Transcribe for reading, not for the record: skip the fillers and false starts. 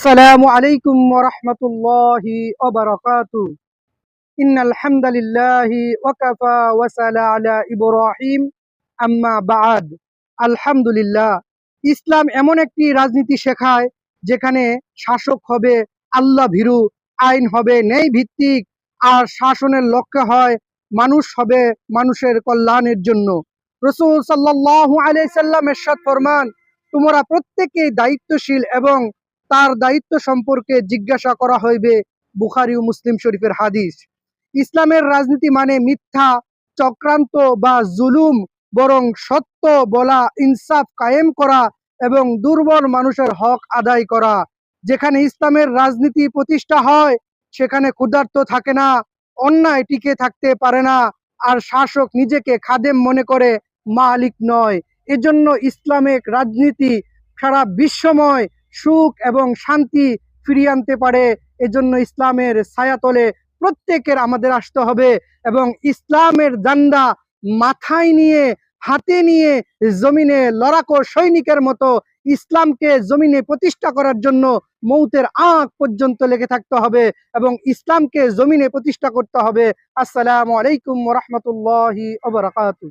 আসসালামু আলাইকুম ওয়া রাহমাতুল্লাহি ওয়া বারাকাতুহু। ইন্নাল হামদালিল্লাহি ওয়া কাফা ওয়া সালা আলা ইব্রাহিম আম্মা বা'দ। আলহামদুলিল্লাহ। ইসলাম এমন একটি রাজনীতি শেখায় যেখানে শাসক হবে আল্লাহ ভীরু, আইন হবে ন্যায় ভিত্তিক, আর শাসনের লক্ষ্য হয় মানুষ হবে মানুষের কল্যাণের জন্য। রাসূল সাল্লাল্লাহু আলাইহি সাল্লাম ইরশাদ ফরমান, তোমরা প্রত্যেকেই দায়িত্বশীল এবং তার দায়িত্ব সম্পর্কে জিজ্ঞাসা করা হইবে। বুখারী ও মুসলিম শরীফের হাদিস। ইসলামের রাজনীতি মানে মিথ্যা, চক্রান্ত বা জুলুম, বরং সত্য বলা, ইনসাফ কায়েম করা এবং দুর্বল মানুষের হক আদায় করা। যেখানে ইসলামের রাজনীতি প্রতিষ্ঠা হয় সেখানে ক্ষুধার্ত থাকে না, অন্যায় টিকে থাকতে পারে না, আর শাসক নিজেকে খাদেম মনে করে, মালিক নয়। এজন্য ইসলামিক রাজনীতি সারা বিশ্বময় সুখ এবং শান্তি ফিরিয়ে আনতে পারে। এজন্য ইসলামের ছায়াতলে প্রত্যেকের আমাদের আসতে হবে এবং ইসলামের জান্ডা মাথায় নিয়ে, হাতে নিয়ে জমিনে লড়াকো সৈনিকের মতো ইসলামকে জমিনে প্রতিষ্ঠা করার জন্য মৌতের আগ পর্যন্ত লেগে থাকতে হবে এবং ইসলামকে জমিনে প্রতিষ্ঠা করতে হবে। আসসালামু আলাইকুম ওয়া রাহমাতুল্লাহি ওয়া বারাকাতুহু।